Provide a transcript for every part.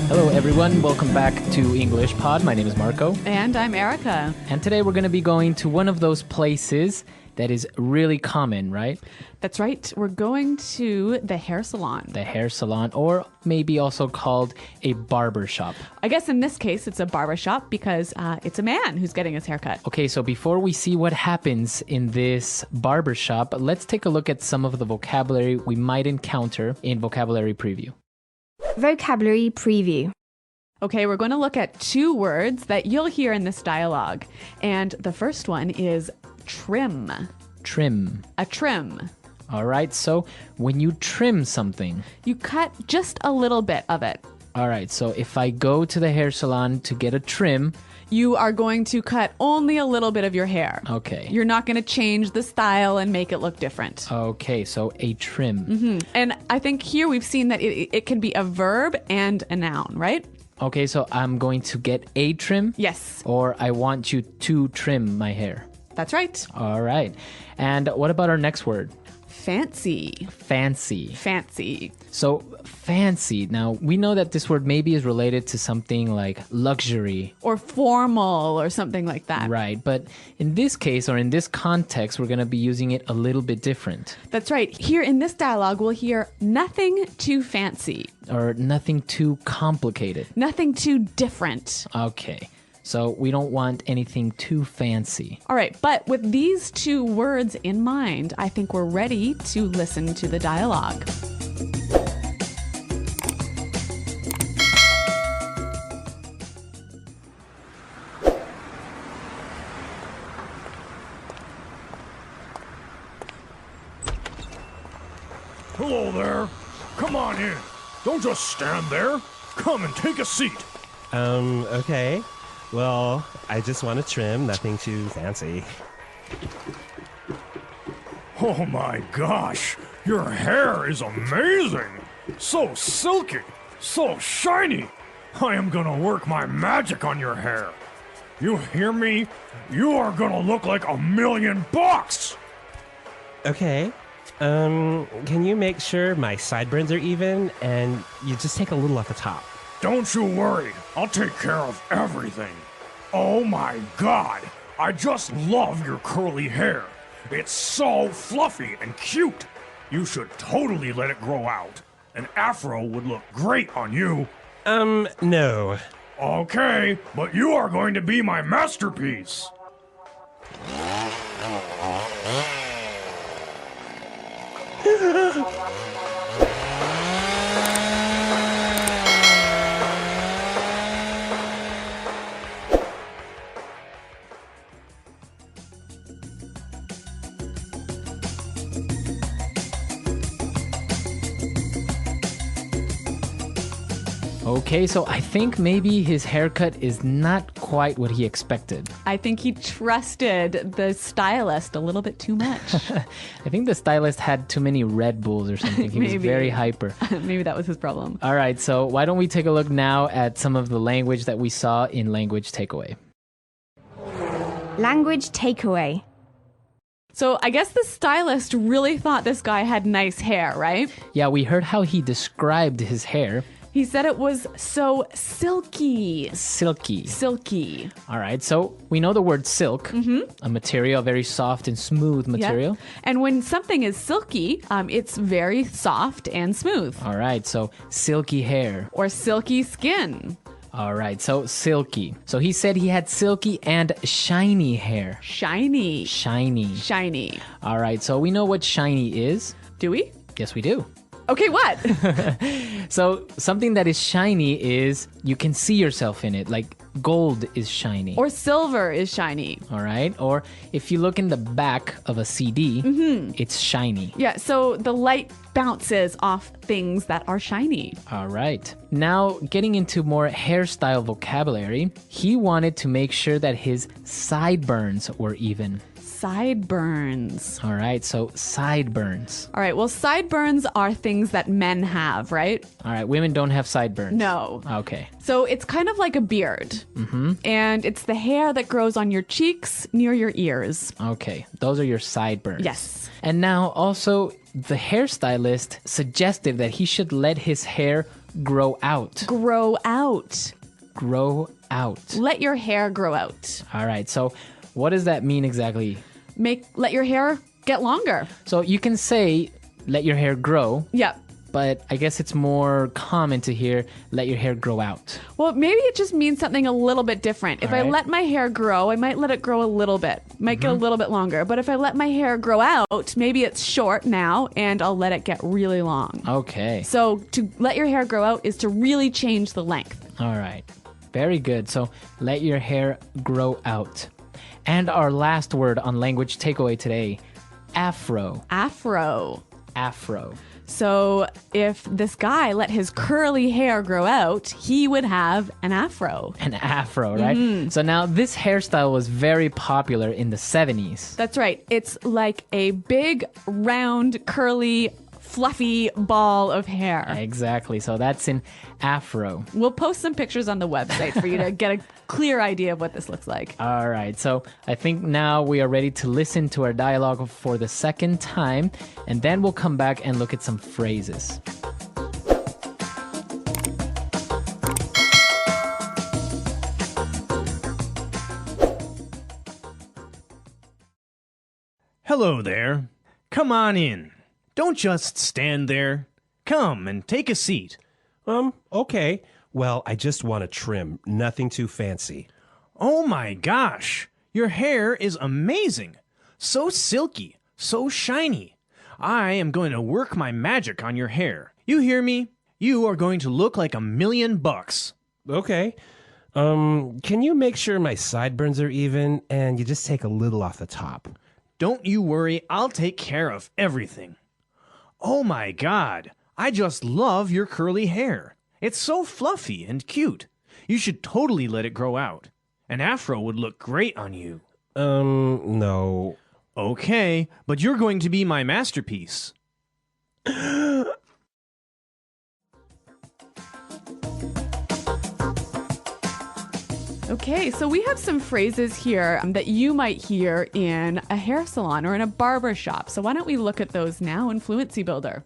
Hello, everyone. Welcome back to English Pod. My name is Marco. And I'm Erica. And today we're going to be going to one of those places that is really common, right? That's right. We're going to the hair salon. The hair salon, or maybe also called a barber shop. I guess in this case, it's a barber shop because it's a man who's getting his haircut. Okay, so before we see what happens in this barber shop, let's take a look at some of the vocabulary we might encounter in Vocabulary Preview. Vocabulary Preview. Okay, we're going to look at two words that you'll hear in this dialogue. And the first one is trim. Trim. A trim. All right, so when you trim something. You cut just a little bit of it. All right, so if I go to the hair salon to get a trim. You are going to cut only a little bit of your hair. Okay. You're not going to change the style and make it look different. Okay, so a trim. Mm-hmm. And I think here we've seen that it can be a verb and a noun, right? Okay, so I'm going to get a trim? Yes. Or I want you to trim my hair. That's right. All right. And what about our next word? Fancy. Fancy. Fancy. So fancy. Now, we know that this word maybe is related to something like luxury. Or formal or something like that. Right. But in this case or in this context, we're going to be using it a little bit different. That's right. Here in this dialogue, we'll hear nothing too fancy. Or nothing too complicated. Nothing too different. Okay. So we don't want anything too fancy. All right, but with these two words in mind, I think we're ready to listen to the dialogue. Hello there. Come on in. Don't just stand there. Come and take a seat. Okay. Well, I just want to trim, nothing too fancy. Oh my gosh, your hair is amazing. So silky, so shiny. I am gonna work my magic on your hair. You hear me? You are gonna look like $1,000,000. Okay. Can you make sure my sideburns are even and you just take a little off the top? Don't you worry, I'll take care of everything. Oh my God, I just love your curly hair. It's so fluffy and cute. You should totally let it grow out. An afro would look great on you. No. Okay, but you are going to be my masterpiece. Okay, so I think maybe his haircut is not quite what he expected. I think he trusted the stylist a little bit too much. I think the stylist had too many Red Bulls or something. He was very hyper. Maybe that was his problem. All right, so why don't we take a look now at some of the language that we saw in Language Takeaway. Language Takeaway. So I guess the stylist really thought this guy had nice hair, right? Yeah, we heard how he described his hair. He said it was so silky. Silky. Silky. All right, so we know the word silk, a material, very soft and smooth material. Yeah. And when something is silky, it's very soft and smooth. All right, so silky hair. Or silky skin. All right, so silky. So he said he had silky and shiny hair. Shiny. Shiny. Shiny. All right, so we know what shiny is. Do we? Yes, we do. Okay, what? So something that is shiny is you can see yourself in it, like gold is shiny. Or silver is shiny. All right, or if you look in the back of a CD, it's shiny. Yeah, so the light bounces off things that are shiny. All right. Now, getting into more hairstyle vocabulary, he wanted to make sure that his sideburns were even. Sideburns. All right, so sideburns. All right, well, sideburns are things that men have, right? All right, women don't have sideburns. No. Okay. So it's kind of like a beard. And it's the hair that grows on your cheeks near your ears. Okay, those are your sideburns. Yes. And now also, the hairstylist suggested that he should let his hair grow out. Grow out. Grow out. Let your hair grow out. All right, so what does that mean exactly? Let your hair get longer. So you can say, let your hair grow, Yep. but I guess it's more common to hear, let your hair grow out. Well, maybe it just means something a little bit different. If I Alright. let my hair grow, I might let it grow a little bit. Might get a little bit longer. But if I let my hair grow out, maybe it's short now and I'll let it get really long. Okay. So to let your hair grow out is to really change the length. All right. Very good. So let your hair grow out. And our last word on language takeaway today, afro. Afro. Afro. So if this guy let his curly hair grow out, he would have an afro. An afro, right? So now this hairstyle was very popular in the 70s. That's right. It's like a big, round, curly, fluffy ball of hair. Exactly. So that's an afro. We'll post some pictures on the website for you to get a clear idea of what this looks like. All right. So I think now we are ready to listen to our dialogue for the second time, and then we'll come back and look at some phrases. Hello there. Come on in. Don't just stand there. Come and take a seat. Okay. Well, I just want a trim. Nothing too fancy. Oh my gosh. Your hair is amazing. So silky, so shiny. I am going to work my magic on your hair. You hear me? You are going to look like $1,000,000. Okay. Can you make sure my sideburns are even and you just take a little off the top? Don't you worry, I'll take care of everything. Oh my God, I just love your curly hair. It's so fluffy and cute. You should totally let it grow out. An afro would look great on you. No. Okay, but you're going to be my masterpiece. Okay, so we have some phrases here that you might hear in a hair salon or in a barber shop. So why don't we look at those now in Fluency Builder?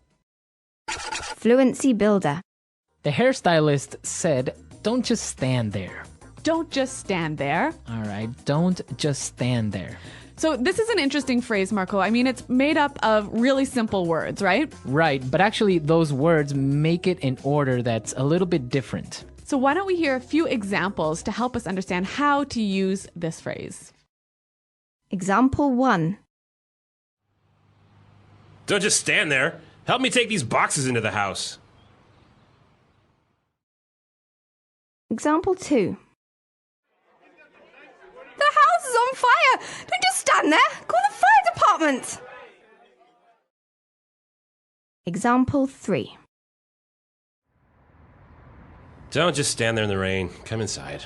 Fluency builder. The hairstylist said, don't just stand there. Don't just stand there. All right. Don't just stand there. So this is an interesting phrase, Marco. I mean, it's made up of really simple words, right? Right. But actually, those words make it in order that's a little bit different. So why don't we hear a few examples to help us understand how to use this phrase? Example 1. Don't just stand there. Help me take these boxes into the house. Example 2. The house is on fire! Don't just stand there! Call the fire department! Example 3. Don't just stand there in the rain. Come inside.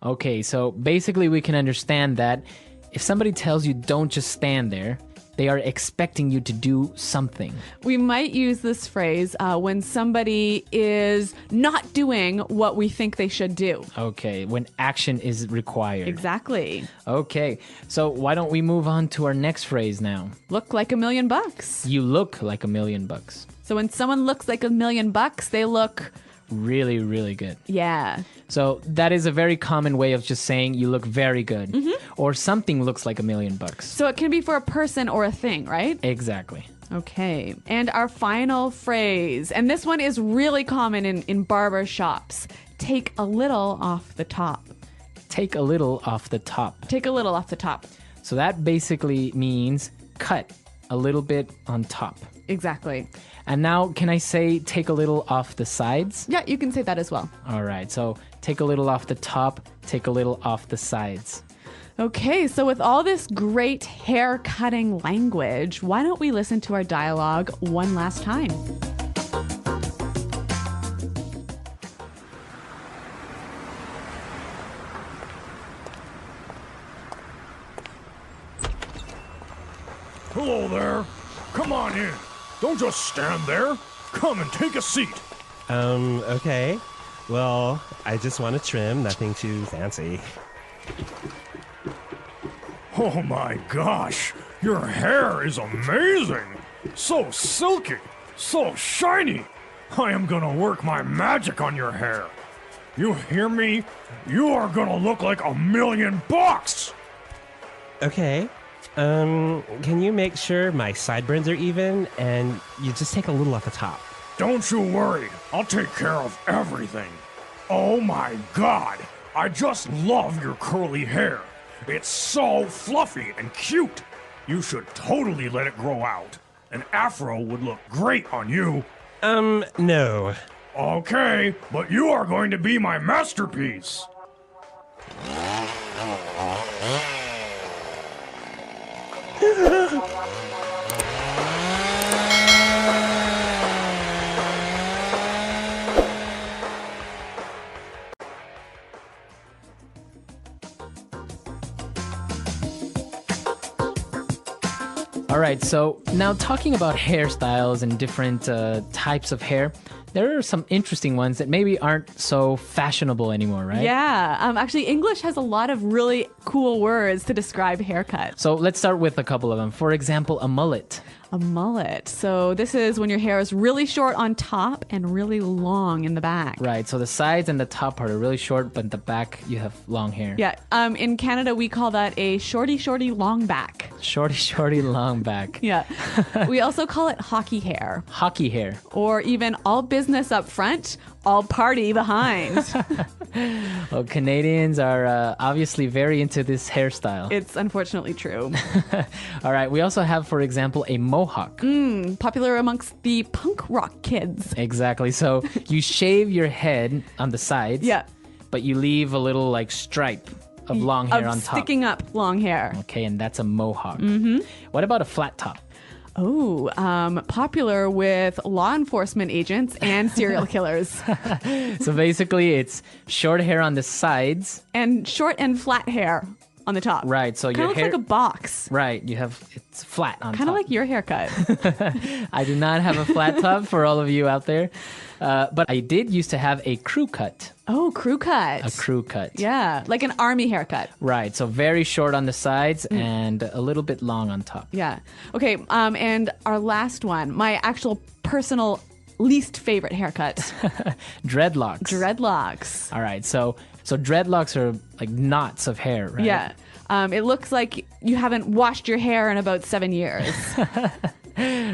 Okay, so basically we can understand that if somebody tells you don't just stand there, they are expecting you to do something. We might use this phrase when somebody is not doing what we think they should do. Okay, when action is required. Exactly. Okay, so why don't we move on to our next phrase now? Look like $1,000,000. You look like $1,000,000. So when someone looks like $1,000,000, they look, Really, really good. yeah. So that is a very common way of just saying you look very good. Or something looks like $1,000,000. So it can be for a person or a thing, right? Exactly. Okay. And our final phrase, and this one is really common in barber shops. Take a little off the top. Take a little off the top. Take a little off the top. So that basically means cut a little bit on top. Exactly. And now, can I say take a little off the sides? Yeah, you can say that as well. All right, so take a little off the top, take a little off the sides. Okay, so with all this great hair cutting language, why don't we listen to our dialogue one last time? Hello there. Come on in. Don't just stand there. Come and take a seat. Okay. Well, I just want to trim, nothing too fancy. Oh my gosh, your hair is amazing. So silky, so shiny. I am gonna work my magic on your hair. You hear me? You are gonna look like $1,000,000. Okay. Can you make sure my sideburns are even and you just take a little off the top? Don't you worry, I'll take care of everything. Oh my god, I just love your curly hair. It's so fluffy and cute. You should totally let it grow out. An afro would look great on you. No. Okay, but you are going to be my masterpiece. All right, so now talking about hairstyles and different types of hair, there are some interesting ones that maybe aren't so fashionable anymore, right? Yeah. Actually, English has a lot of really cool words to describe haircuts. So let's start with a couple of them. For example, a mullet. A mullet. So this is when your hair is really short on top and really long in the back. Right, so the sides and the top part are really short, but the back you have long hair. Yeah. In Canada, we call that a shorty long back. Shorty, long back. Yeah. We also call it hockey hair, Hockey hair. or even all business up front, all party behind. Well, Canadians are obviously very into this hairstyle. It's unfortunately true. All right, we also have, for example, a mohawk. Popular amongst the punk rock kids. Exactly. So you shave your head on the sides. Yeah. But you leave a little like stripe of long hair Of on top. sticking up long hair. Okay, and that's a mohawk. Mm-hmm. What about a flat top? Oh, popular with law enforcement agents and serial killers. So basically, it's short hair on the sides. And short and flat hair on the top. Right. So Kind your of looks hair. like a box. Right. It's flat on top. Kind of like your haircut. I do not have a flat top for all of you out there, but I did used to have a crew cut. Oh, crew cut. A crew cut. Yeah, like an army haircut. Right. So very short on the sides and a little bit long on top. Yeah. Okay. And our last one, my actual personal least favorite haircut, Dreadlocks. dreadlocks. All right. So dreadlocks are like knots of hair, right? Yeah. It looks like you haven't washed your hair in about 7 years.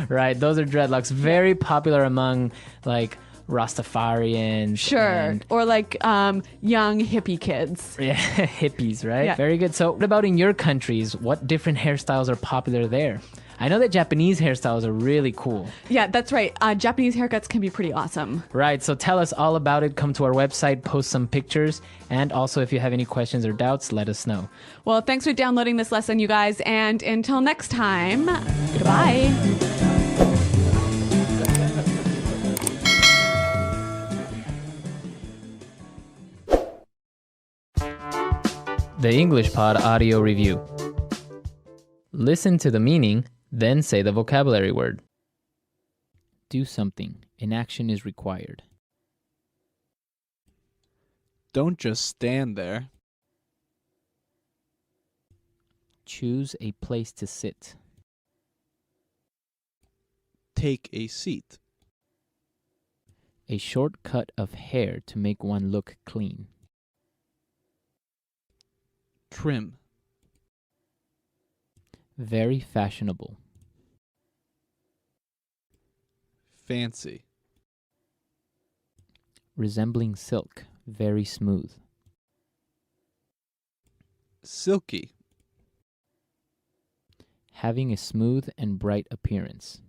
Right. Those are dreadlocks. Very popular among like Rastafarians. Sure. And, Or like young hippie kids. yeah, hippies, right? Yeah. Very good. So what about in your countries? What different hairstyles are popular there? I know that Japanese hairstyles are really cool. Yeah, that's right. Japanese haircuts can be pretty awesome. Right, so tell us all about it. Come to our website, post some pictures, and also if you have any questions or doubts, let us know. Well, thanks for downloading this lesson, you guys. And until next time, goodbye. The English Pod Audio Review. Listen to the meaning, then say the vocabulary word. Do something. An action is required. Don't just stand there. Choose a place to sit. Take a seat. A short cut of hair to make one look clean. Trim. Very fashionable. Fancy. Resembling silk. Very smooth. Silky. Having a smooth and bright appearance.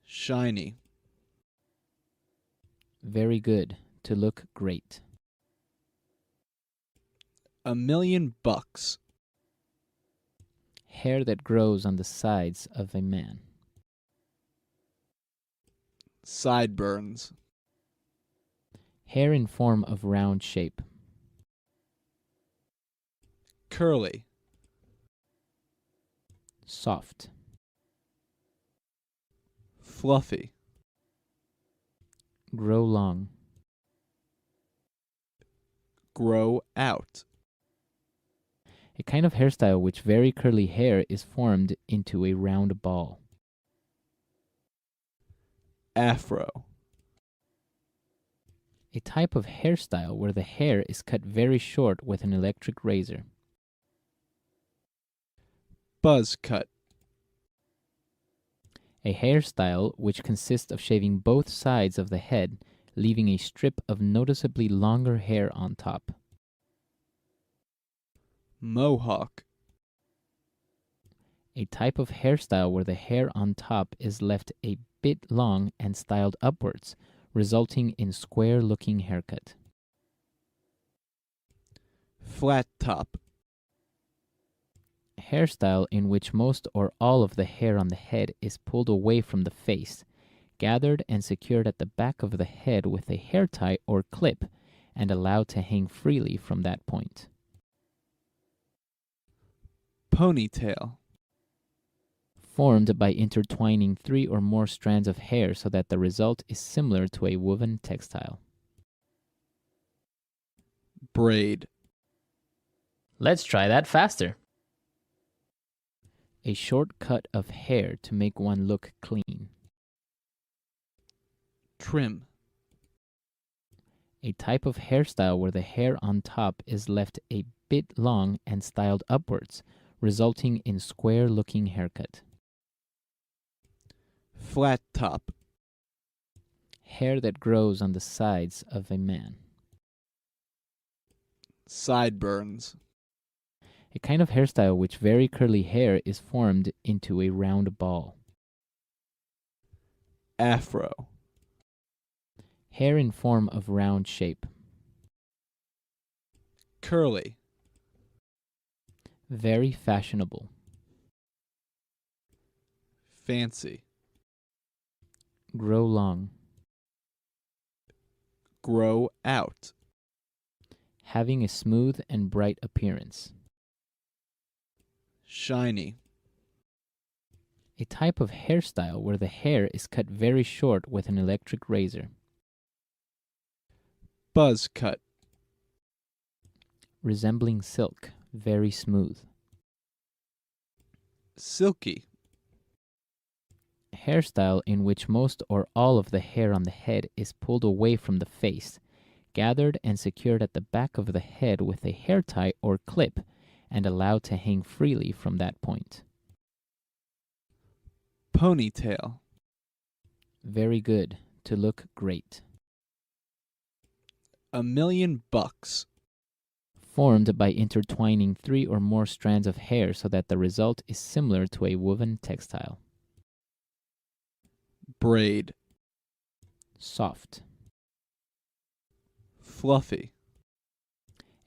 Shiny. Very good. To look great. $1,000,000. Hair that grows on the sides of a man. Sideburns. Hair in form of round shape. Curly. Soft. Fluffy. Grow long. Grow out. A kind of hairstyle which very curly hair is formed into a round ball. Afro. A type of hairstyle where the hair is cut very short with an electric razor. Buzz cut. A hairstyle which consists of shaving both sides of the head, leaving a strip of noticeably longer hair on top. Mohawk. A type of hairstyle where the hair on top is left a bit long and styled upwards, resulting in square-looking haircut. Flat top. Hairstyle in which most or all of the hair on the head is pulled away from the face, gathered and secured at the back of the head with a hair tie or clip, and allowed to hang freely from that point. Ponytail. Formed by intertwining 3 or more strands of hair so that the result is similar to a woven textile. Braid. Let's try that faster. A short cut of hair to make one look clean. Trim. A type of hairstyle where the hair on top is left a bit long and styled upwards, resulting in square-looking haircut. Flat top. Hair that grows on the sides of a man. Sideburns. A kind of hairstyle which very curly hair is formed into a round ball. Afro. Hair in form of round shape. Curly. Very fashionable. Fancy. Grow long. Grow out. Having a smooth and bright appearance. Shiny. A type of hairstyle where the hair is cut very short with an electric razor. Buzz cut. Resembling silk, very smooth. Silky. Hairstyle in which most or all of the hair on the head is pulled away from the face, gathered and secured at the back of the head with a hair tie or clip, and allowed to hang freely from that point. Ponytail. Very good, to look great. $1,000,000. Formed by intertwining 3 or more strands of hair so that the result is similar to a woven textile. Braid. Soft. Fluffy.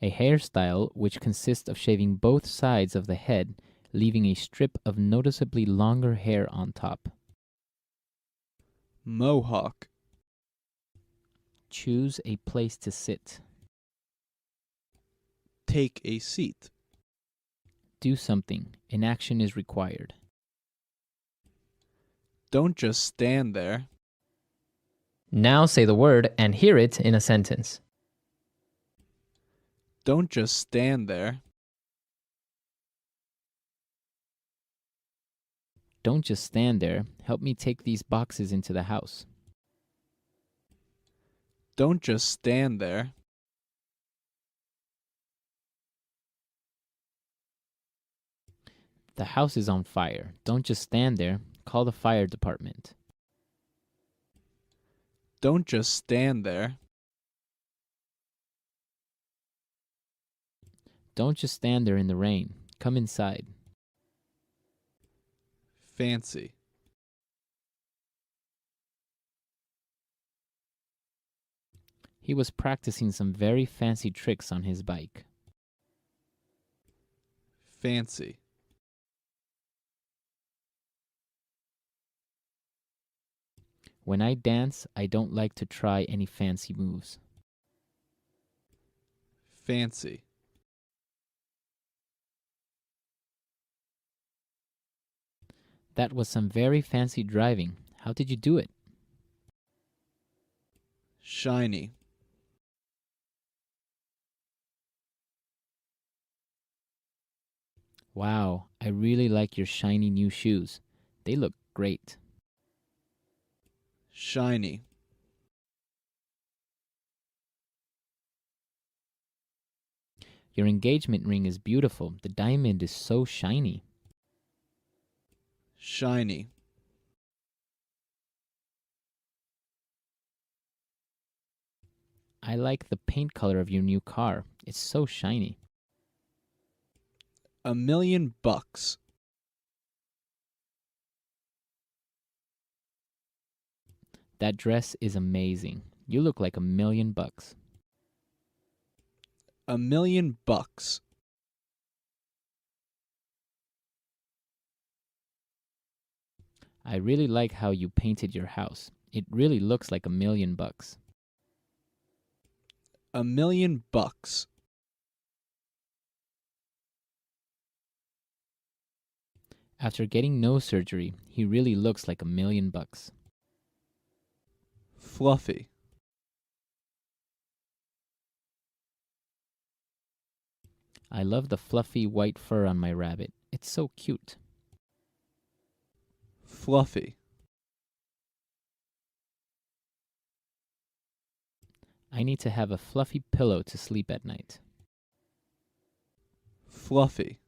A hairstyle which consists of shaving both sides of the head, leaving a strip of noticeably longer hair on top. Mohawk. Choose a place to sit. Take a seat. Do something. An action is required. Don't just stand there. Now say the word and hear it in a sentence. Don't just stand there. Don't just stand there. Help me take these boxes into the house. Don't just stand there. The house is on fire. Don't just stand there. Call the fire department. Don't just stand there. Don't just stand there in the rain. Come inside. Fancy. He was practicing some very fancy tricks on his bike. Fancy. When I dance, I don't like to try any fancy moves. Fancy. That was some very fancy driving. How did you do it? Shiny. Wow, I really like your shiny new shoes. They look great. Shiny. Your engagement ring is beautiful. The diamond is so shiny. Shiny. I like the paint color of your new car. It's so shiny. $1,000,000. That dress is amazing. You look like $1,000,000. $1,000,000. I really like how you painted your house. It really looks like $1,000,000. $1,000,000. After getting nose surgery, he really looks like $1,000,000. Fluffy. I love the fluffy white fur on my rabbit. It's so cute. Fluffy. I need to have a fluffy pillow to sleep at night. Fluffy.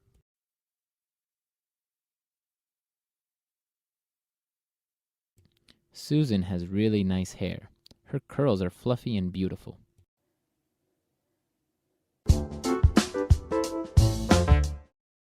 Susan has really nice hair. Her curls are fluffy and beautiful.